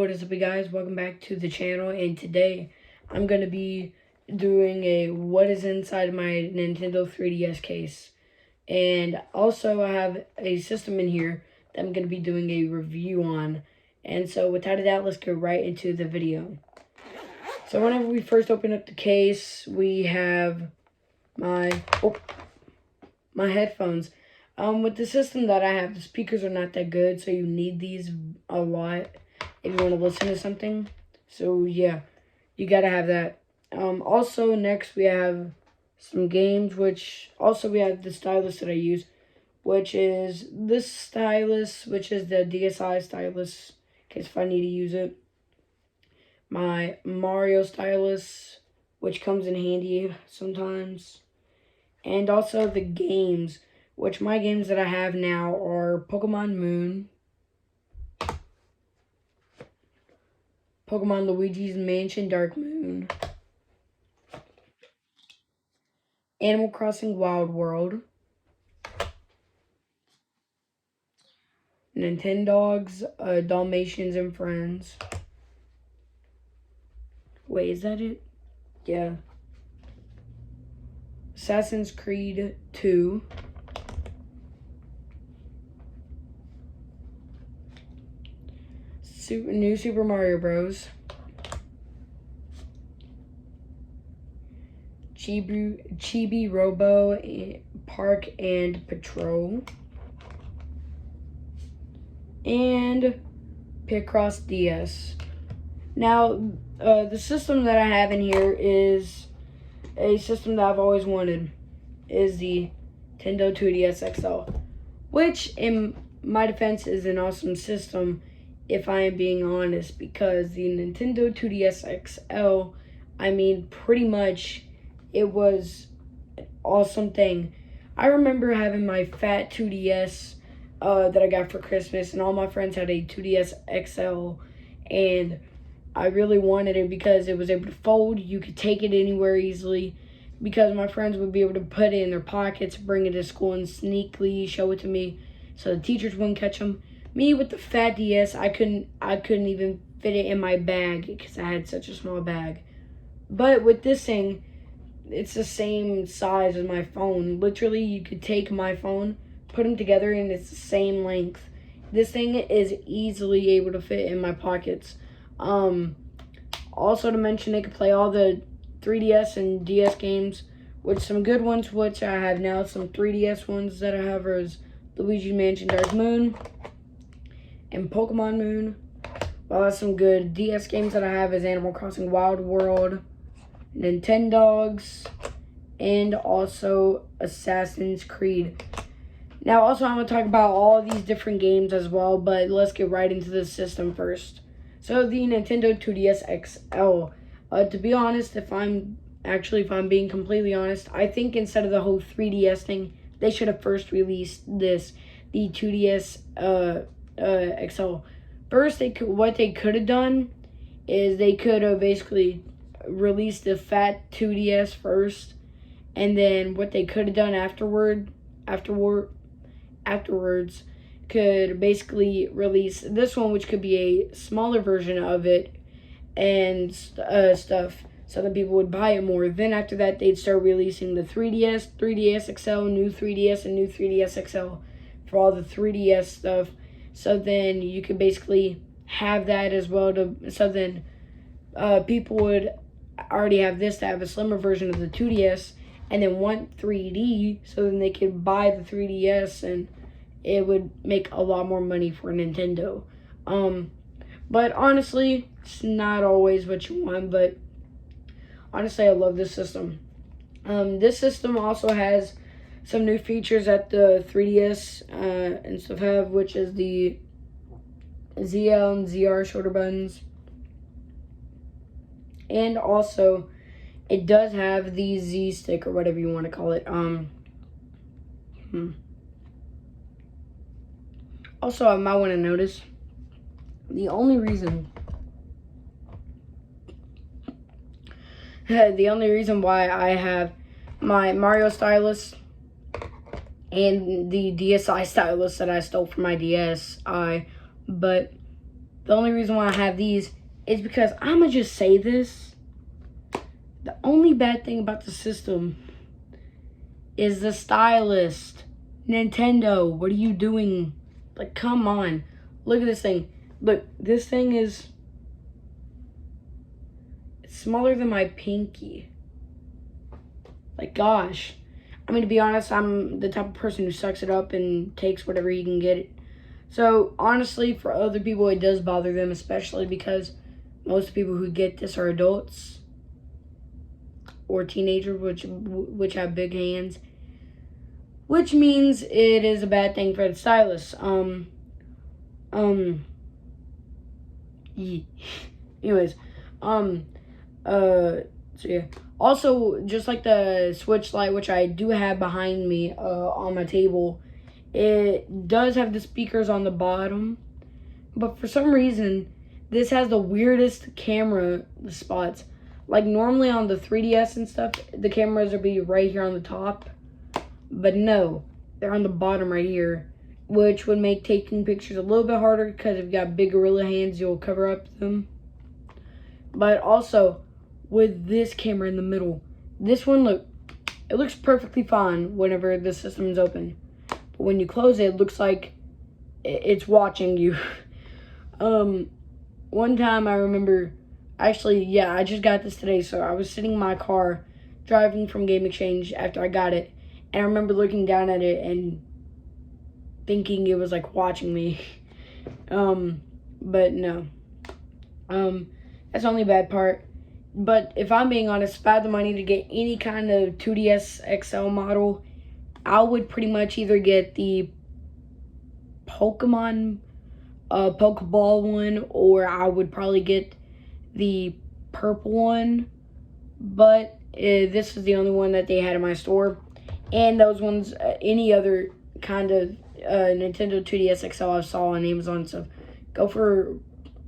what is up, you guys? Welcome back to the channel, and today I'm going to be doing a what is inside my Nintendo 3DS case. And also I have a system in here that I'm going to be doing a review on. And so without a doubt, let's get right into the video. So whenever we first open up the case, we have my headphones. With the system that I have, the speakers are not that good, so you need these a lot if you want to listen to something. So yeah, you gotta have that. Also next we have some games, which also we have the stylus that I use, which is this stylus, which is the DSi stylus, in case if I need to use it. My Mario stylus, which comes in handy sometimes. And also the games, which my games that I have now are Pokemon Moon, Pokemon Luigi's Mansion Dark Moon, Animal Crossing Wild World, Nintendogs, Dalmatians and Friends. Wait, is that it? Yeah. Assassin's Creed 2. New Super Mario Bros. Chibi Robo Park and Patrol. And Picross DS. Now, the system that I have in here is a system that I've always wanted. Is the Nintendo 2DS XL, which in my defense is an awesome system if I am being honest, because the Nintendo 2DS XL, I mean, pretty much it was an awesome thing. I remember having my fat 2DS that I got for Christmas, and all my friends had a 2DS XL, and I really wanted it because it was able to fold. You could take it anywhere easily, because my friends would be able to put it in their pockets, bring it to school, and sneakily show it to me so the teachers wouldn't catch them. Me with the fat DS, I couldn't even fit it in my bag because I had such a small bag. But with this thing, it's the same size as my phone. Literally, you could take my phone, put them together, and it's the same length. This thing is easily able to fit in my pockets. Also to mention, they could play all the 3DS and DS games, with some good ones, which I have now. Some 3DS ones that I have is Luigi's Mansion Dark Moon and Pokemon Moon. Well, some good DS games that I have is Animal Crossing Wild World, Nintendogs, and also Assassin's Creed. Now, also, I'm going to talk about all of these different games as well, but let's get right into the system first. So, the Nintendo 2DS XL. To be honest, if I'm being completely honest, I think instead of the whole 3DS thing, they should have first released the 2DS XL. First, what they could have done is they could have basically released the fat 2DS first, and then what they could have done afterwards could basically release this one, which could be a smaller version of it and stuff, so that people would buy it more. Then after that, they'd start releasing the 3DS, 3DS XL, new 3DS, and new 3DS XL for all the 3DS stuff. So then you could basically have that as well. So then people would already have this to have a slimmer version of the 2DS, and then want 3D, so then they could buy the 3DS, and it would make a lot more money for Nintendo. But honestly, it's not always what you want, but honestly, I love this system. This system also has some new features that the 3DS and stuff have, which is the ZL and ZR shoulder buttons. And also, it does have the Z stick, or whatever you want to call it. Also, I might want to notice, the only reason why I have my Mario stylus and the DSi stylus that I stole from my DSi, but The only reason why I have these is because I'm going to just say this. The only bad thing about the system is the stylus. Nintendo, what are you doing? Like, come on. Look at this thing. Look, this thing is... it's smaller than my pinky. Like, gosh. I mean, to be honest, I'm the type of person who sucks it up and takes whatever he can get. So, honestly, for other people, it does bother them, especially because most people who get this are adults or teenagers, which have big hands, which means it is a bad thing for the stylus. Anyways, so yeah. Also, just like the Switch Lite, which I do have behind me on my table, it does have the speakers on the bottom, but for some reason, this has the weirdest camera spots. Like normally on the 3DS and stuff, the cameras would be right here on the top, but no, they're on the bottom right here, which would make taking pictures a little bit harder because if you got big gorilla hands, you'll cover up them. But also, with this camera in the middle, this one, look, it looks perfectly fine whenever the system is open. But when you close it, it looks like it's watching you. One time I remember, actually, yeah, I just got this today. So I was sitting in my car driving from Game Exchange after I got it. And I remember looking down at it and thinking it was like watching me. But no. That's the only bad part. But if I'm being honest, if I had the money to get any kind of 2DS XL model, I would pretty much either get the Pokemon Pokeball one, or I would probably get the purple one. But this is the only one that they had in my store. And those ones, any other kind of Nintendo 2DS XL I saw on Amazon and stuff, go for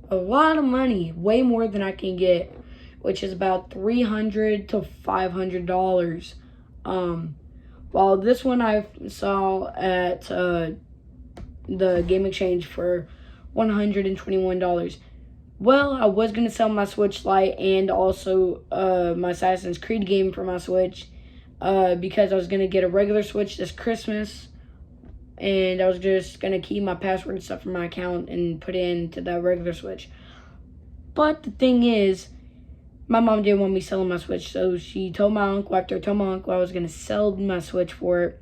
a lot of money, way more than I can get, which is about $300 to $500. While this one I saw at the Game Exchange for $121. Well, I was going to sell my Switch Lite and also my Assassin's Creed game for my Switch because I was going to get a regular Switch this Christmas, and I was just going to keep my password and stuff from my account and put it into that regular Switch. But the thing is, my mom didn't want me selling my Switch, so she told my uncle, after I told my uncle I was going to sell my Switch for it.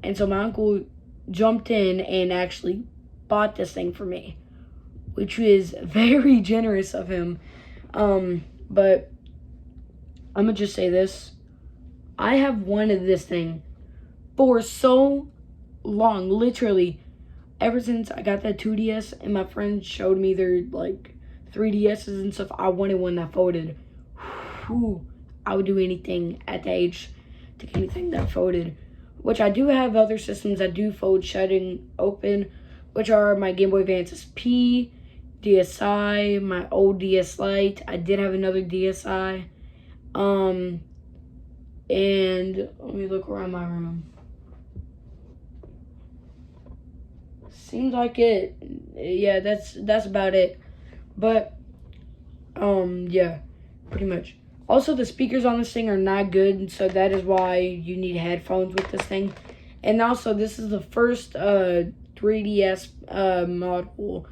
And so my uncle jumped in and actually bought this thing for me, which was very generous of him. But I'm going to just say this. I have wanted this thing for so long, literally, ever since I got that 2DS and my friends showed me their, like, 3DSs and stuff. I wanted one that folded. Whew, I would do anything at that age to get anything that folded. Which I do have other systems that do fold shut and open, which are my Game Boy Advance SP, DSi, my old DS Lite. I did have another DSi. And let me look around my room. Seems like it. Yeah, that's about it. But yeah, pretty much. Also, the speakers on this thing are not good, so that is why you need headphones with this thing. And also, this is the first 3DS model.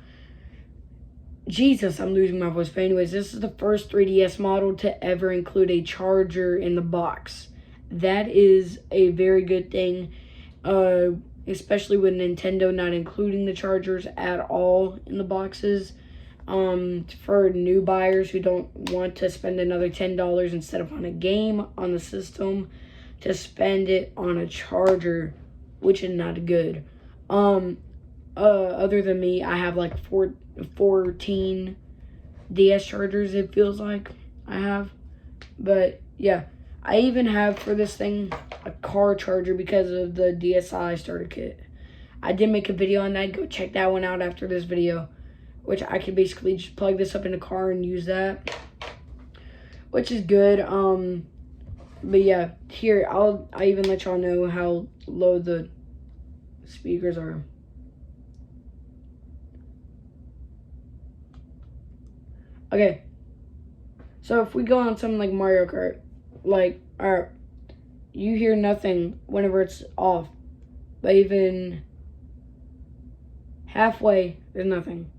Jesus, I'm losing my voice. But anyways, this is the first 3DS model to ever include a charger in the box. That is a very good thing, especially with Nintendo not including the chargers at all in the boxes. For new buyers who don't want to spend another $10 instead of on a game on the system, to spend it on a charger, which is not good. Other than me, I have like 14 DS chargers, it feels like I have. But yeah, I even have for this thing a car charger because of the DSi starter kit. I did make a video on that. Go check that one out after this video, which I could basically just plug this up in the car and use that, which is good. But yeah, here I'll even let y'all know how low the speakers are. Okay. So if we go on something like Mario Kart, like, alright, you hear nothing whenever it's off. But even halfway, there's nothing.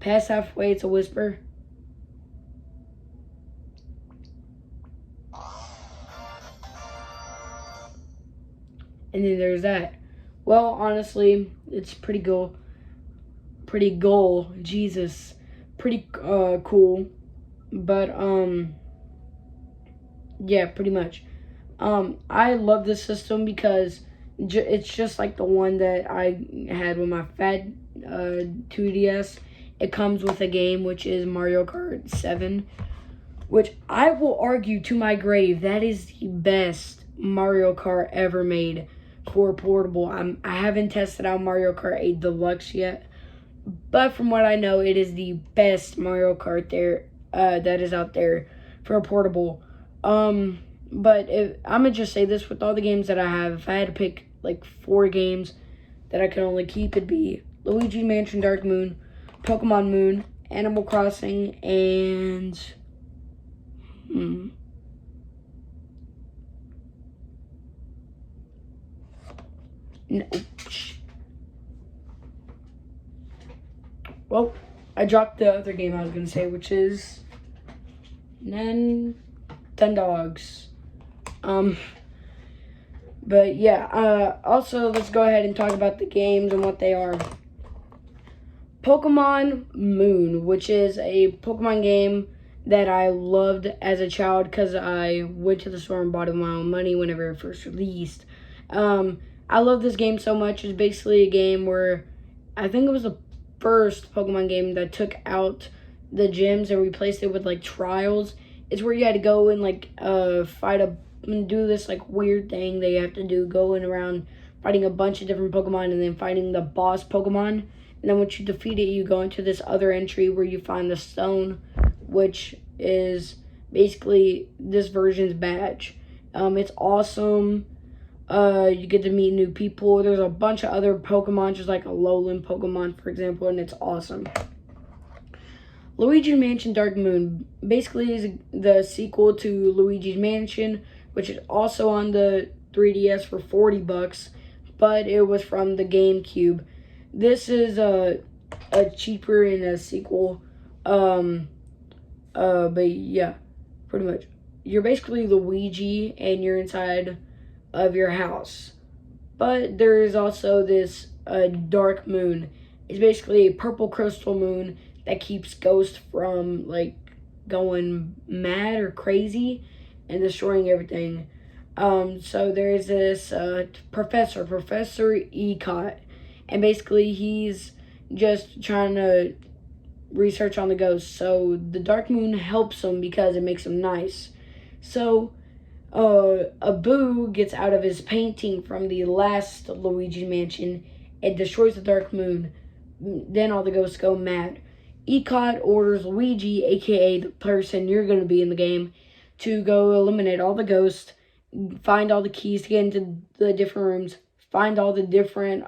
Past halfway, it's a whisper. And then there's that. Well, honestly, it's pretty cool. Jesus. Pretty cool. But, yeah, pretty much. I love this system because it's just like the one that I had with my Fat 2DS. It comes with a game which is Mario Kart 7, which I will argue to my grave that is the best Mario Kart ever made for portable. I haven't tested out Mario Kart 8 Deluxe yet, but from what I know, it is the best Mario Kart that is out there for a portable. But I'm gonna just say this, with all the games that I have, if I had to pick like 4 games that I could only keep, it'd be Luigi Mansion Dark Moon, Pokemon Moon, Animal Crossing, and no, well, I dropped the other game I was gonna say, which is Nintendogs. But yeah, also let's go ahead and talk about the games and what they are. Pokemon Moon, which is a Pokemon game that I loved as a child because I went to the store and bought it with my own money whenever it first released. I love this game so much. It's basically a game where I think it was the first Pokemon game that took out the gyms and replaced it with like trials. It's where you had to go and like do this like weird thing that you have to do, going around fighting a bunch of different Pokemon and then fighting the boss Pokemon. And then once you defeat it, you go into this other entry where you find the stone, which is basically this version's badge. It's awesome. You get to meet new people. There's a bunch of other Pokemon, just like a Alolan Pokemon, for example, and it's awesome. Luigi Mansion Dark Moon basically is the sequel to Luigi's Mansion, which is also on the 3DS for $40, but it was from the GameCube. This is a cheaper and a sequel. But yeah, pretty much. You're basically Luigi and you're inside of your house. But there is also this dark moon. It's basically a purple crystal moon that keeps ghosts from like going mad or crazy and destroying everything. So there's this Professor Ecott, and basically he's just trying to research on the ghosts. So the dark moon helps him because it makes him nice. So Abu gets out of his painting from the last Luigi Mansion and destroys the dark moon. Then all the ghosts go mad. Ecott orders Luigi, aka the person you're going to be in the game, to go eliminate all the ghosts, find all the keys to get into the different rooms, find all the different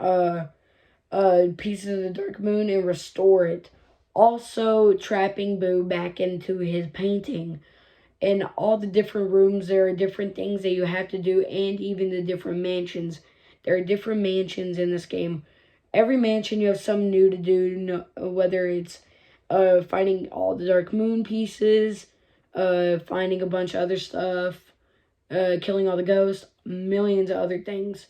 pieces of the dark moon, and restore it. Also trapping Boo back into his painting. In all the different rooms, there are different things that you have to do, and even the different mansions. There are different mansions in this game. Every mansion you have something new to do, whether it's finding all the dark moon pieces, finding a bunch of other stuff, killing all the ghosts, millions of other things.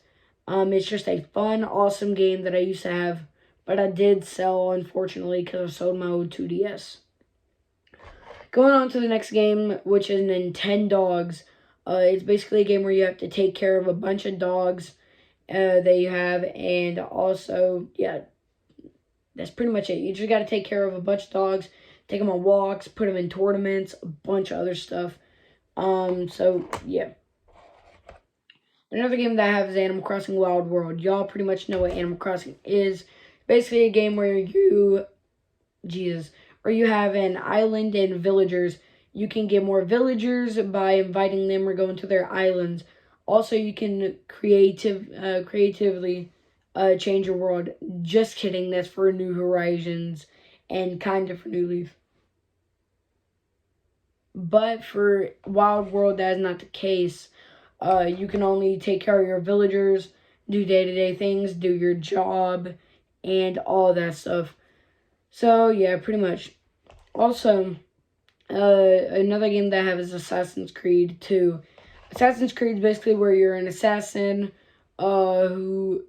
It's just a fun, awesome game that I used to have, but I did sell, unfortunately, because I sold my old 2DS. Going on to the next game, which is Nintendogs. It's basically a game where you have to take care of a bunch of dogs that you have, and also, yeah, that's pretty much it. You just got to take care of a bunch of dogs, take them on walks, put them in tournaments, a bunch of other stuff. So, yeah. Another game that I have is Animal Crossing Wild World. Y'all pretty much know what Animal Crossing is. Basically a game where you have an island and villagers. You can get more villagers by inviting them or going to their islands. Also, you can creatively change your world. Just kidding, that's for New Horizons and kind of for New Leaf. But for Wild World, that is not the case. You can only take care of your villagers, do day-to-day things, do your job, and all that stuff. So, yeah, pretty much. Also, another game that I have is Assassin's Creed 2. Assassin's Creed is basically where you're an assassin who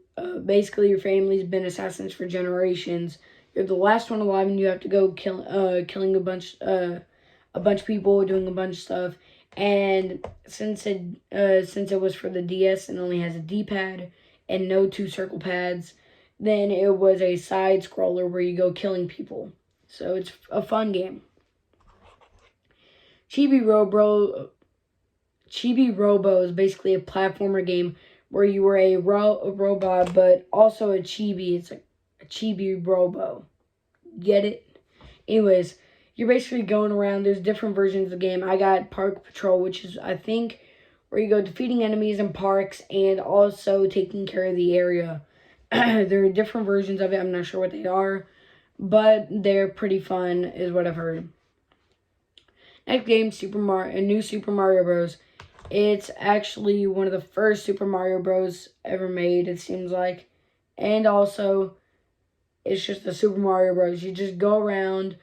basically your family's been assassins for generations. You're the last one alive, and you have to go killing a bunch of people, doing a bunch of stuff. And since it was for the DS and only has a D-pad and no 2 circle pads, then it was a side scroller where you go killing people. So it's a fun game. Chibi Robo is basically a platformer game where you were a robot, but also a chibi. It's like a Chibi Robo. Get it? Anyways, you're basically going around. There's different versions of the game. I got Park Patrol, which is, I think, where you go defeating enemies in parks and also taking care of the area. There are different versions of it. I'm not sure what they are, but they're pretty fun, is what I've heard. Next game, New Super Mario Bros. It's actually one of the first Super Mario Bros. Ever made, it seems like. And also, it's just the Super Mario Bros. You just go around,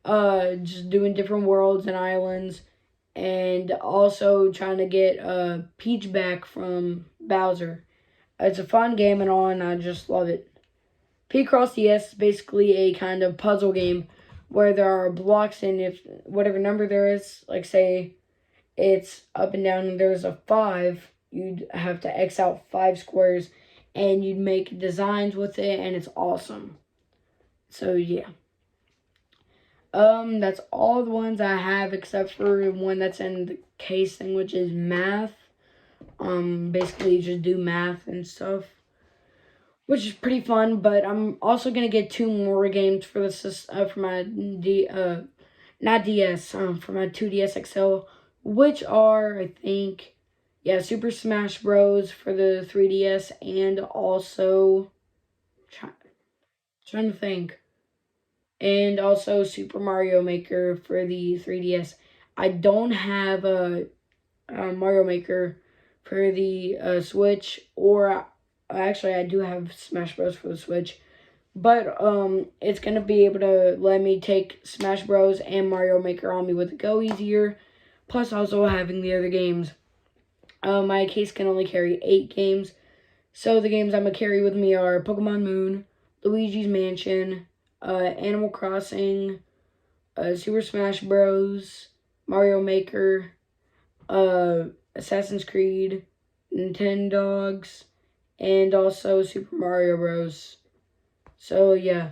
just doing different worlds and islands, and also trying to get Peach back from Bowser. It's a fun game and all, and I just love it. Picross DS is basically a kind of puzzle game where there are blocks, and if whatever number there is, like say it's up and down and there's a 5, you'd have to X out 5 squares, and you'd make designs with it, and it's awesome. So yeah. That's all the ones I have except for one that's in the case thing, which is math. Basically you just do math and stuff, which is pretty fun. But I'm also gonna get 2 more games for this for my not DS, for my 2DS XL, which are, I think, yeah, Super Smash Bros. For the 3DS, and also trying to think. And also Super Mario Maker for the 3DS. I don't have a Mario Maker for the Switch, or actually I do have Smash Bros. For the Switch. But it's going to be able to let me take Smash Bros. And Mario Maker on me with the Go easier. Plus also having the other games. My case can only carry 8 games. So the games I'm going to carry with me are Pokemon Moon, Luigi's Mansion, Animal Crossing, Super Smash Bros., Mario Maker, Assassin's Creed, Nintendogs, and also Super Mario Bros. So yeah,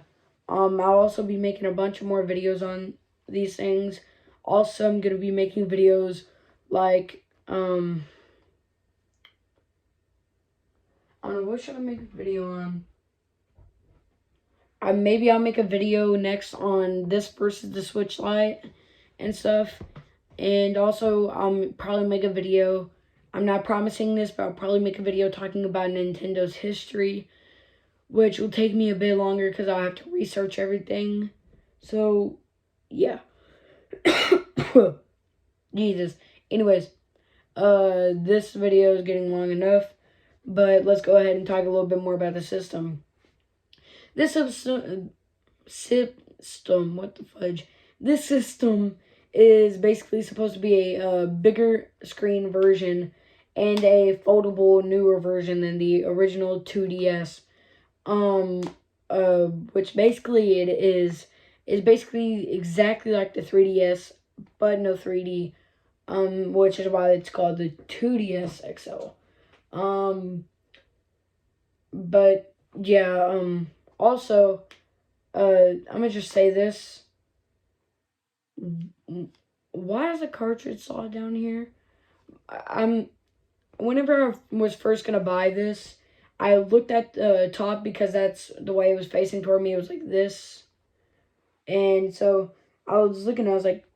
I'll also be making a bunch of more videos on these things. Also, I'm gonna be making videos like I don't know, what should I make a video on? Maybe I'll make a video next on this versus the Switch Lite and stuff. And also, I'll probably make a video. I'm not promising this, but I'll probably make a video talking about Nintendo's history, which will take me a bit longer because I'll have to research everything. So, yeah. Jesus. Anyways, this video is getting long enough, but let's go ahead and talk a little bit more about the system. This system, what the fudge? This system is basically supposed to be a bigger screen version and a foldable newer version than the original 2DS. Which basically it is basically exactly like the 3DS, but no 3D. Which is why it's called the 2DS XL. But yeah, also, I'm gonna just say this. Why is the cartridge slot down here? Whenever I was first gonna buy this, I looked at the top because that's the way it was facing toward me. It was like this. And so I was looking, I was like,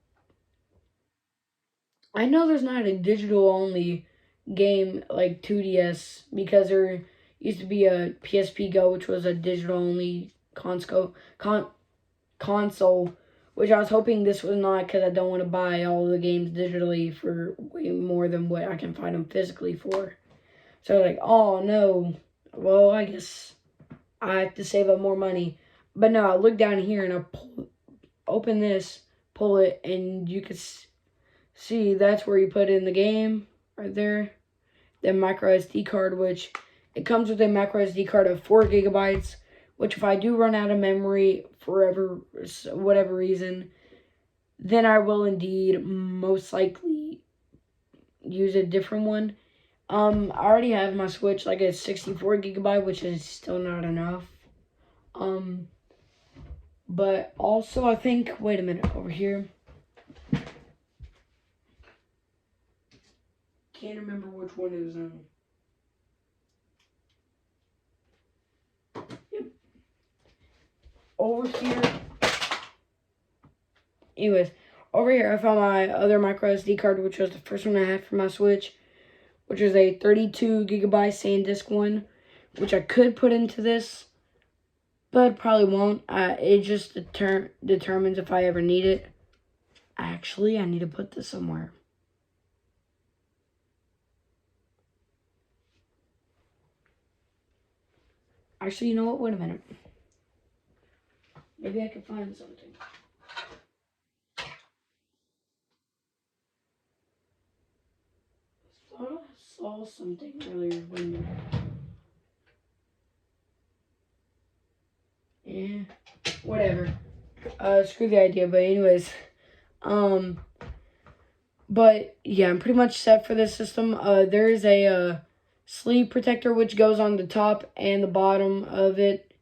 I know there's not a digital only game like 2DS because there used to be a PSP Go, which was a digital only console. console, which I was hoping this was not, because I don't want to buy all the games digitally for way more than what I can find them physically for. So I was like, oh no, well, I guess I have to save up more money. But no, I look down here and I open this, pull it, and you can see that's where you put in the game right there. The micro SD card, which it comes with a micro SD card of 4 gigabytes, which if I do run out of memory for whatever reason, then I will indeed most likely use a different one. I already have my Switch like a 64 gigabyte, which is still not enough. But also I think, wait a minute, over here. Can't remember which one it was on. Yep. Over here. Anyways, over here I found my other micro SD card, which was the first one I had for my Switch, which is a 32 gigabyte SanDisk one, which I could put into this, but probably won't. It just determines if I ever need it. Actually, I need to put this somewhere. Actually, you know what? Wait a minute. Maybe I can find something. I thought I saw something earlier when... Yeah, whatever. Screw the idea, but anyways. But yeah, I'm pretty much set for this system. There is a sleeve protector which goes on the top and the bottom of it,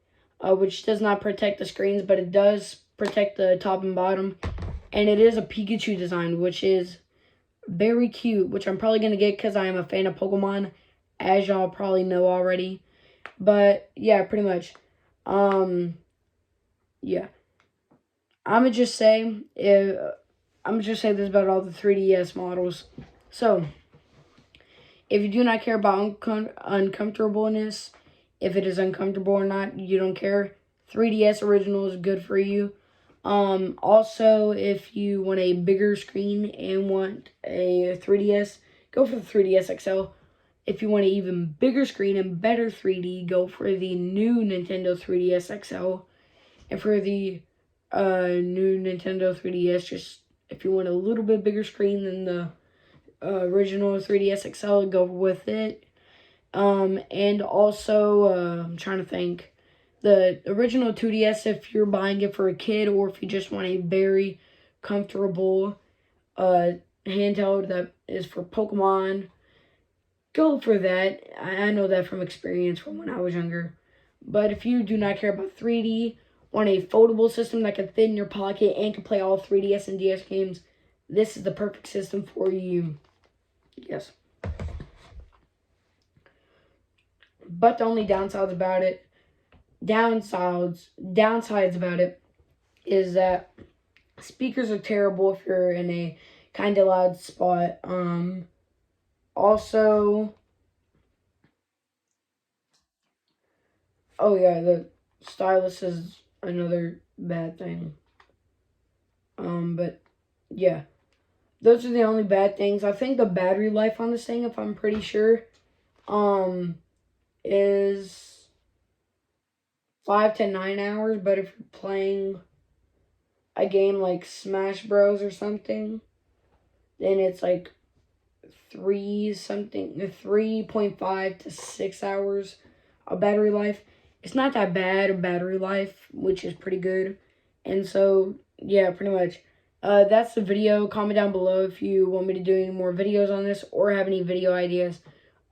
which does not protect the screens, but it does protect the top and bottom. And it is a Pikachu design, which is very cute, which I'm probably going to get because I am a fan of Pokemon, as y'all probably know already. But yeah, pretty much. Yeah. I'm going to just say this about all the 3DS models. So, if you do not care about uncomfortableness, if it is uncomfortable or not, you don't care, 3DS original is good for you. Also, if you want a bigger screen and want a 3DS, go for the 3DS XL. If you want an even bigger screen and better 3D, go for the new Nintendo 3DS XL. And for the new Nintendo 3DS, just if you want a little bit bigger screen than the original 3DS XL, go with it. And also, I'm trying to think, the original 2DS, if you're buying it for a kid or if you just want a very comfortable handheld that is for Pokemon, go for that. I know that from experience from when I was younger. But if you do not care about 3D, want a foldable system that can fit in your pocket and can play all 3DS and DS games, this is the perfect system for you. Yes. But the only downsides about it is that speakers are terrible if you're in a kind of loud spot. Also, oh yeah, the stylus is another bad thing. But yeah, those are the only bad things. I think the battery life on this thing, if I'm pretty sure, is 5 to 9 hours. But if you're playing a game like Smash Bros or something, then it's like 3.5 to 6 hours of battery life. It's not that bad of battery life, which is pretty good. And so, yeah, pretty much. That's the video. Comment down below if you want me to do any more videos on this or have any video ideas.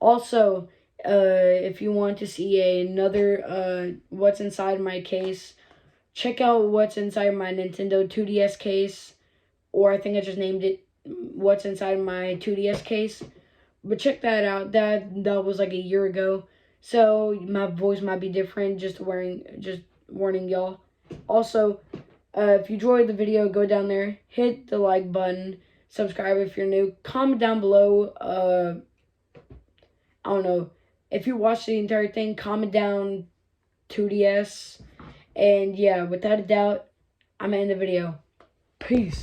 Also, if you want to see another what's inside my case, check out what's inside my Nintendo 2DS case. Or I think I just named it what's inside my 2DS case. But check that out. That was like a year ago. So my voice might be different. Just warning y'all. Also, if you enjoyed the video, go down there, hit the like button, subscribe if you're new, comment down below, I don't know, if you watched the entire thing, comment down 2DS, and yeah, without a doubt, I'm gonna end the video. Peace.